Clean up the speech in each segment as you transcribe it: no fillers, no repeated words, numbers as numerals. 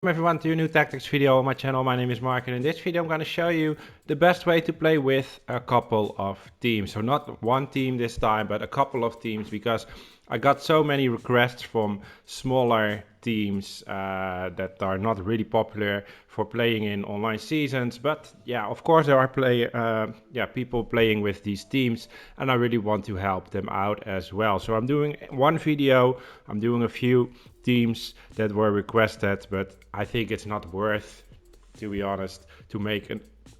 Welcome everyone to a new tactics video on my channel. My name is Mark, and in this video I'm going to show you the best way to play with a couple of teams. So not one team this time, but a couple of teams, because I got so many requests from smaller teams that are not really popular for playing in online seasons. But yeah, of course there are people playing with these teams, and I really want to help them out as well. So I'm doing one video, I'm doing a few teams that were requested, but I think it's not worth, to be honest, to make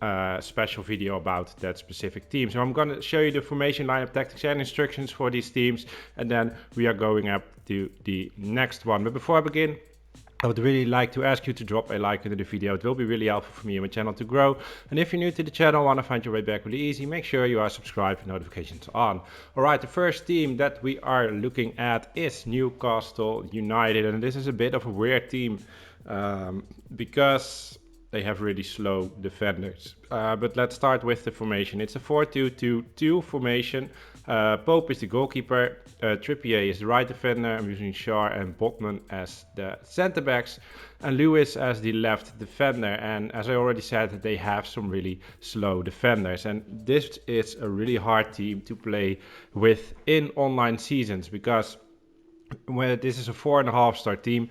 a special video about that specific team. So I'm going to show you the formation, lineup, tactics and instructions for these teams, and then we are going up to the next one. But before I begin, I would really like to ask you to drop a like under the video. It will be really helpful for me and my channel to grow. And if you're new to the channel, want to find your way back really easy, make sure you are subscribed and notifications on. Alright, the first team that we are looking at is Newcastle United. And this is a bit of a weird team because they have really slow defenders. But let's start with the formation. It's a 4-2-2-2 formation. Pope is the goalkeeper, Trippier is the right defender. I'm using Shaw and Botman as the center backs, and Lewis as the left defender. And as I already said, they have some really slow defenders, and this is a really hard team to play with in online seasons, because when this is a 4.5-star team,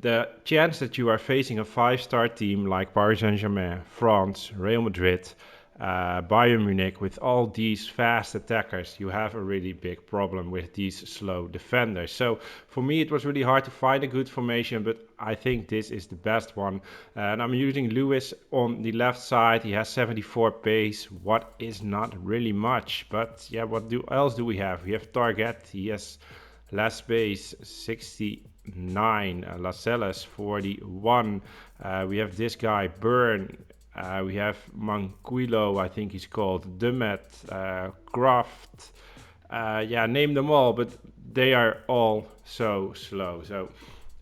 the chance that you are facing a 5-star team like Paris Saint-Germain, France, Real Madrid, Bayern Munich, with all these fast attackers, you have a really big problem with these slow defenders. So for me it was really hard to find a good formation, but I think this is the best one. And I'm using Lewis on the left side. He has 74 pace, what is not really much, but yeah, else do we have? We have Target, he has less pace, 69, Lascelles 41, we have this guy Burn, we have Manquillo, I think he's called, Dumet, Kraft, name them all, but they are all so slow, so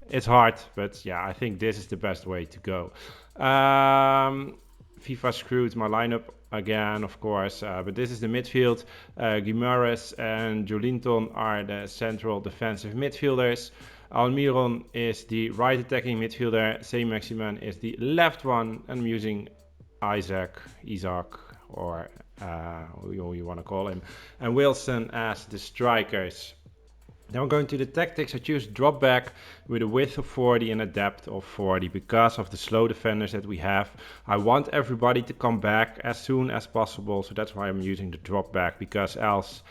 it's hard. But yeah, I think this is the best way to go. FIFA screwed my lineup again, of course, but this is the midfield. Guimaraes and Jolinton are the central defensive midfielders. Almiron is the right attacking midfielder. Saint-Maximin is the left one. I'm using Isaac, or you want to call him, and Wilson as the strikers. Now I'm going to the tactics. I choose drop back with a width of 40 and a depth of 40 because of the slow defenders that we have. I want everybody to come back as soon as possible, so that's why I'm using the drop back, because else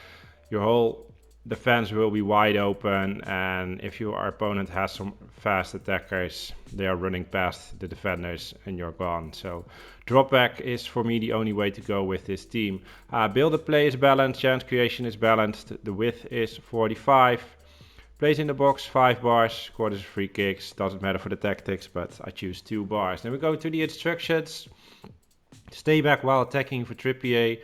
your whole defense will be wide open, and if your opponent has some fast attackers, they are running past the defenders and you're gone. So drop back is for me the only way to go with this team. Build of play is balanced, chance creation is balanced, the width is 45, plays in the box 5 bars, quarters free kicks, doesn't matter for the tactics, but I choose 2 bars. Then we go to the instructions. Stay back while attacking for Trippier.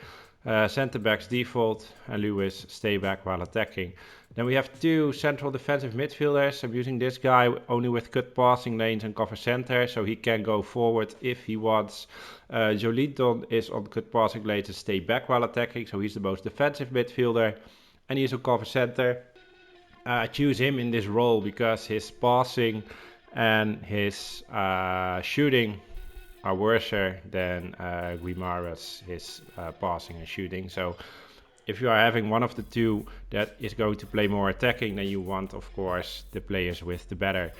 Center backs default, and Lewis stay back while attacking. Then we have 2 central defensive midfielders. I'm using this guy only with cut passing lanes and cover center, so he can go forward if he wants. Jolinton is on cut passing lanes and stay back while attacking, so he's the most defensive midfielder, and he's on cover center. I choose him in this role because his passing and his shooting are worse than Guimaraes, his passing and shooting. So if you are having one of the two that is going to play more attacking, then you want, of course, the players with the better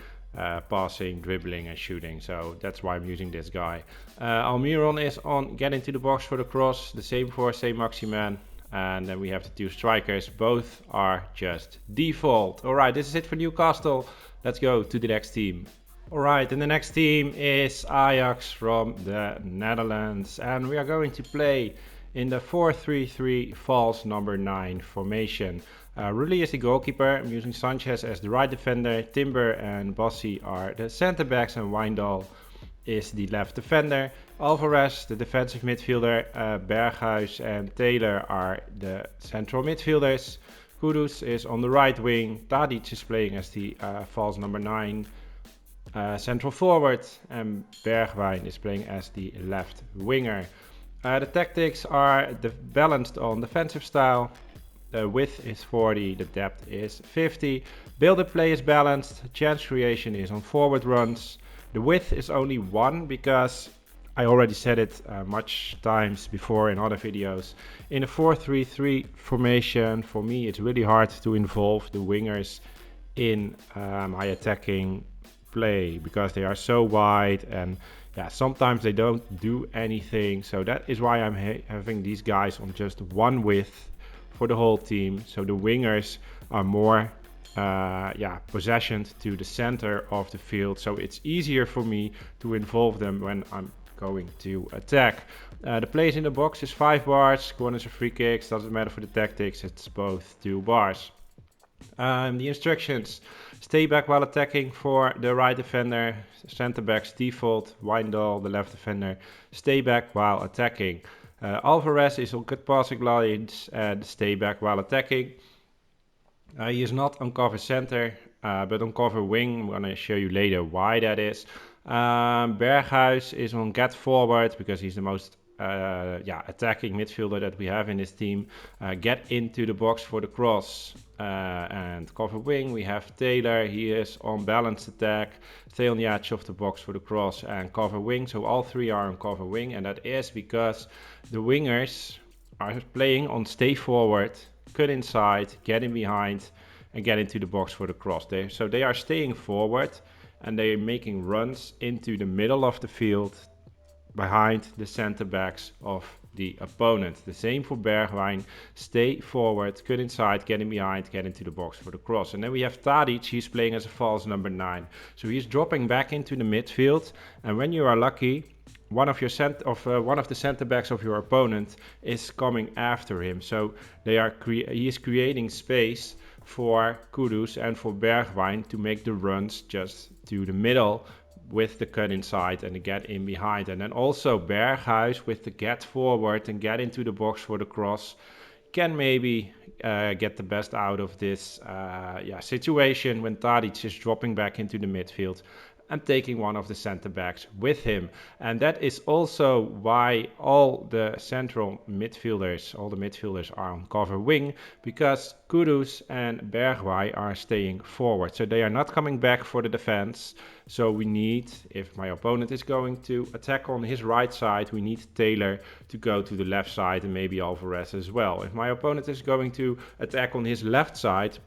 passing, dribbling and shooting. So that's why I'm using this guy. Almiron is on get into the box for the cross, the same for Saint-Maximin. And then we have the 2 strikers, both are just default. Alright, this is it for Newcastle. Let's go to the next team. Alright, and the next team is Ajax from the Netherlands, and we are going to play in the 4-3-3 false number 9 formation. Rulli is the goalkeeper. I'm using Sanchez as the right defender. Timber and Bossi are the center backs, and Wijndal is the left defender. Alvarez, the defensive midfielder. Berghuis and Taylor are the central midfielders. Kudus is on the right wing. Tadic is playing as the false number 9. Central forward, and Bergwijn is playing as the left winger. The tactics are balanced on defensive style. The width is 40, the depth is 50. Build and play is balanced. Chance creation is on forward runs. The width is only 1 because I already said it much times before in other videos. In a 4-3-3 formation, for me it's really hard to involve the wingers in my attacking play because they are so wide, and yeah, sometimes they don't do anything. So that is why I'm having these guys on just 1 width for the whole team. So the wingers are more possessioned to the center of the field, so it's easier for me to involve them when I'm going to attack. The place in the box is 5 bars, corners or free kicks, doesn't matter for the tactics, it's both 2 bars. The instructions: stay back while attacking for the right defender, center backs default, Wijndal the left defender, stay back while attacking. Alvarez is on cut passing lines and stay back while attacking. He is not on cover center, but on cover wing. I'm going to show you later why that is. Berghuis is on get forward because he's the most attacking midfielder that we have in this team. Get into the box for the cross. And cover wing, we have Taylor. He is on balanced attack. Stay on the edge of the box for the cross and cover wing. So all 3 are on cover wing, and that is because the wingers are playing on stay forward, cut inside, get in behind, and get into the box for the cross. So they are staying forward and they are making runs into the middle of the field behind the center backs of the opponent. The same for Bergwijn, stay forward, cut inside, get in behind, get into the box for the cross. And then we have Tadic, he's playing as a false number 9. So he's dropping back into the midfield, and when you are lucky, one of the center backs of your opponent is coming after him. So he is creating space for Kudus and for Bergwijn to make the runs just to the middle with the cut inside and the get in behind. And then also Berghuis with the get forward and get into the box for the cross can maybe get the best out of this situation when Tadic is dropping back into the midfield and taking one of the center backs with him. And that is also why all the midfielders are on cover wing, because Kudus and Bergwijn are staying forward. So they are not coming back for the defense. So we need, if my opponent is going to attack on his right side, we need Taylor to go to the left side and maybe Alvarez as well. If my opponent is going to attack on his left side,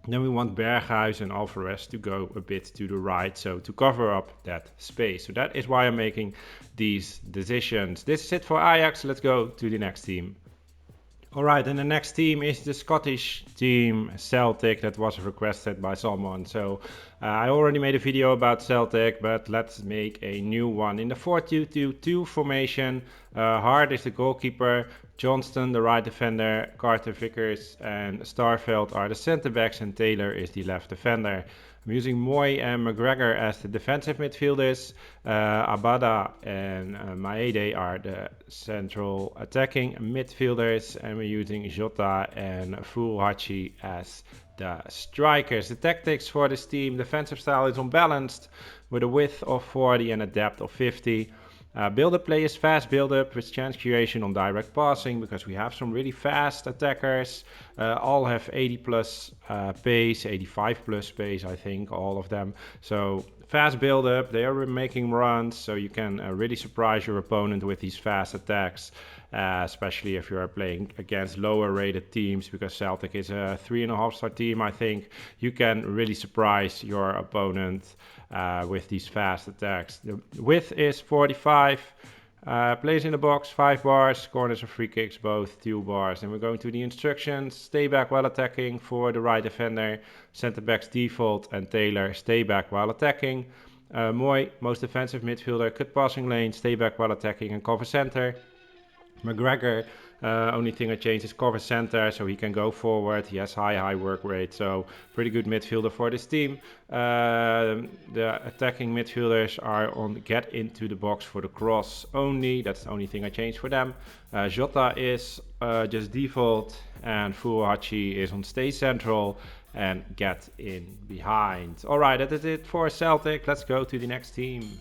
then we want Berghuis and Alvarez to go a bit to the right, so to cover up that space. So that is why I'm making these decisions. This is it for Ajax. Let's go to the next team. Alright, and the next team is the Scottish team Celtic that was requested by someone. So I already made a video about Celtic, but let's make a new one. In the 4-2-2-2 formation, Hart is the goalkeeper, Johnston the right defender, Carter Vickers and Starveld are the centre backs, and Taylor is the left defender. I'm using Moy and McGregor as the defensive midfielders. Abada and Maede are the central attacking midfielders, and we're using Jota and Furuhachi as the strikers. The tactics for this team: defensive style is unbalanced with a width of 40 and a depth of 50. Build-up play is fast build-up with chance creation on direct passing, because we have some really fast attackers. All have 80 plus pace, 85 plus pace, I think, all of them. So fast build-up, they are making runs, so you can really surprise your opponent with these fast attacks, especially if you are playing against lower rated teams, because Celtic is a 3.5-star team, I think. You can really surprise your opponent with these fast attacks. The width is 45, plays in the box 5 bars, corners or free kicks both 2 bars. And we're going to the instructions: stay back while attacking for the right defender, centre backs default, and Taylor stay back while attacking. Moy, most defensive midfielder, cut passing lane, stay back while attacking and cover center. McGregor, only thing I changed is cover center, so he can go forward. He has high work rate, so pretty good midfielder for this team. The attacking midfielders are on get into the box for the cross only. That's the only thing I changed for them. Jota is just default, and Furuhachi is on stay central and get in behind. Alright, that is it for Celtic. Let's go to the next team.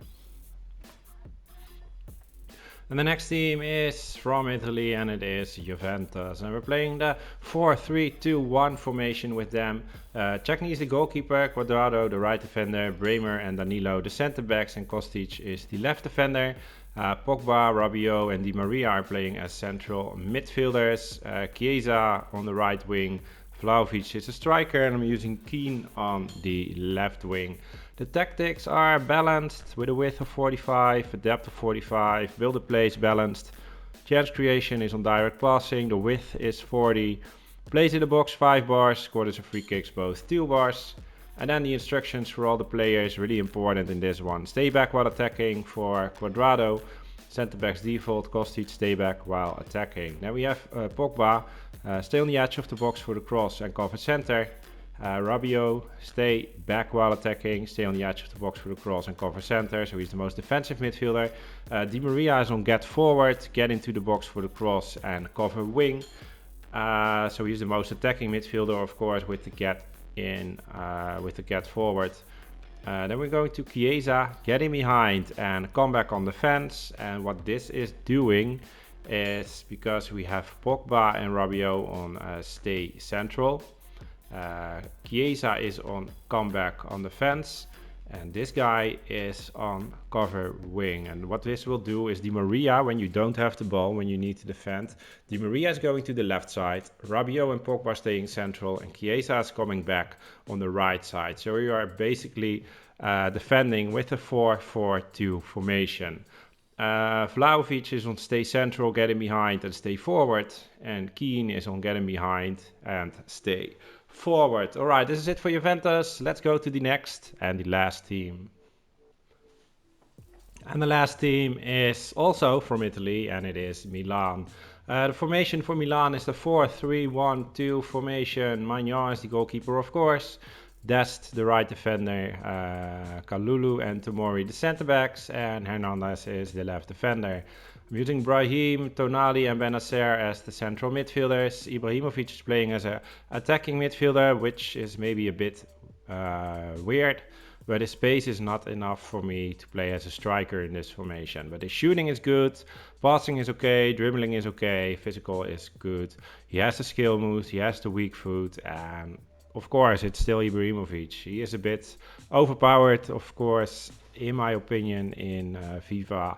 And the next team is from Italy, and it is Juventus. And we're playing the 4-3-2-1 formation with them. Cechny is the goalkeeper, Quadrado the right defender, Bremer and Danilo the center backs, and Kostic is the left defender. Pogba, Rabiot and Di Maria are playing as central midfielders. Chiesa on the right wing, Vlahovic is a striker, and I'm using Keane on the left wing. The tactics are balanced with a width of 45, a depth of 45, build a place balanced. Chance creation is on direct passing, the width is 40. Plays in the box 5 bars, corners and free kicks both 2 bars. And then the instructions for all the players, really important in this one. Stay back while attacking for Quadrado. Centre backs default, Kostic stay back while attacking. Then we have Pogba, stay on the edge of the box for the cross and cover center. Rabiot, stay back while attacking, stay on the edge of the box for the cross and cover center, so he's the most defensive midfielder. Di Maria is on get forward, get into the box for the cross and cover wing. So he's the most attacking midfielder, of course, with the get in, with the get forward. Then we're going to Chiesa, get in behind and come back on defense. And what this is doing is, because we have Pogba and Rabiot on stay central, Chiesa is on comeback on defense, and this guy is on cover wing. And what this will do is Di Maria, when you don't have the ball, when you need to defend, Di Maria is going to the left side, Rabiot and Pogba staying central, and Chiesa is coming back on the right side. So you are basically defending with a 4-4-2 formation. Vlahovic is on stay central, getting behind and stay forward, and Keane is on getting behind and stay forward. All right, this is it for Juventus. Let's go to the next and the last team. And the last team is also from Italy, and it is Milan. The formation for Milan is the 4-3-1-2 formation. Maignan is the goalkeeper, of course. Dest, the right defender, Kalulu and Tomori, the center backs, and Hernandez is the left defender. I'm using Brahim, Tonali and Benacer as the central midfielders. Ibrahimovic is playing as an attacking midfielder, which is maybe a bit weird, but his pace is not enough for me to play as a striker in this formation. But his shooting is good, passing is okay, dribbling is okay, physical is good. He has the skill moves, he has the weak foot, and of course it's still Ibrahimovic. He is a bit overpowered, of course, in my opinion, in FIFA.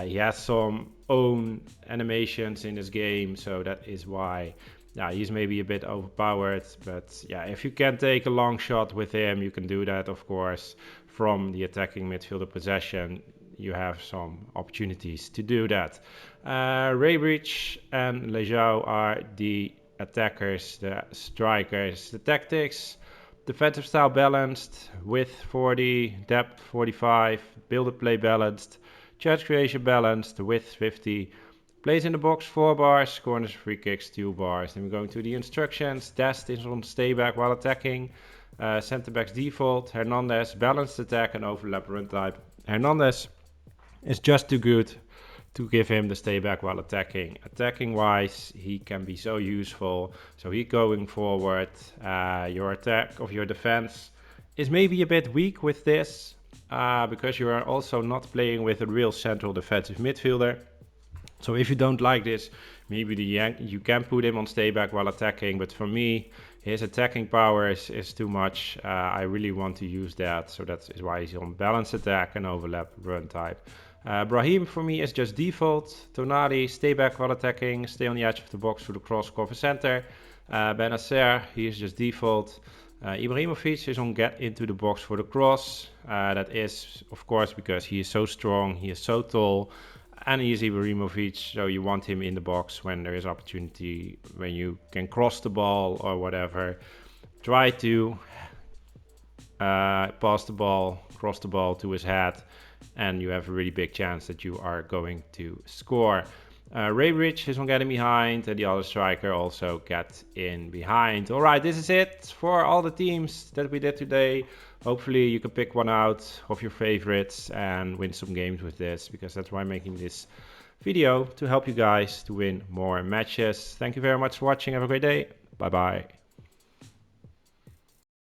He has some own animations in this game, so that is why he's maybe a bit overpowered. But yeah, if you can take a long shot with him, you can do that, of course. From the attacking midfielder possession, you have some opportunities to do that. Raybridge and Lejao are the attackers, the strikers. The tactics: defensive style balanced, width 40, depth 45, build a play balanced, chance creation balanced, width 50, plays in the box 4 bars, corners free kicks 2 bars. Then we're going to the instructions. Dest is on stay back while attacking, center backs default, Hernandez balanced attack and overlap run type. Hernandez is just too good to give him the stay back while attacking. Attacking wise, he can be so useful. So he going forward. Your attack of your defense is maybe a bit weak with this, because you are also not playing with a real central defensive midfielder. So if you don't like this, maybe you can put him on stay back while attacking. But for me, his attacking power is too much. I really want to use that. So that is why he's on balanced attack and overlap run type. Brahim for me is just default. Tonali, stay back while attacking, stay on the edge of the box for the cross, cover center. Benacer, he is just default. Ibrahimovic is on get into the box for the cross. That is, of course, because he is so strong, he is so tall, and he is Ibrahimovic, so you want him in the box when there is opportunity, when you can cross the ball or whatever. Try to pass the ball, cross the ball to his head, and you have a really big chance that you are going to score. Raybridge is on getting behind, and the other striker also gets in behind. All right, this is it for all the teams that we did today. Hopefully you can pick one out of your favorites and win some games with this, because that's why I'm making this video, to help you guys to win more matches. Thank you very much for watching. Have a great day. Bye bye.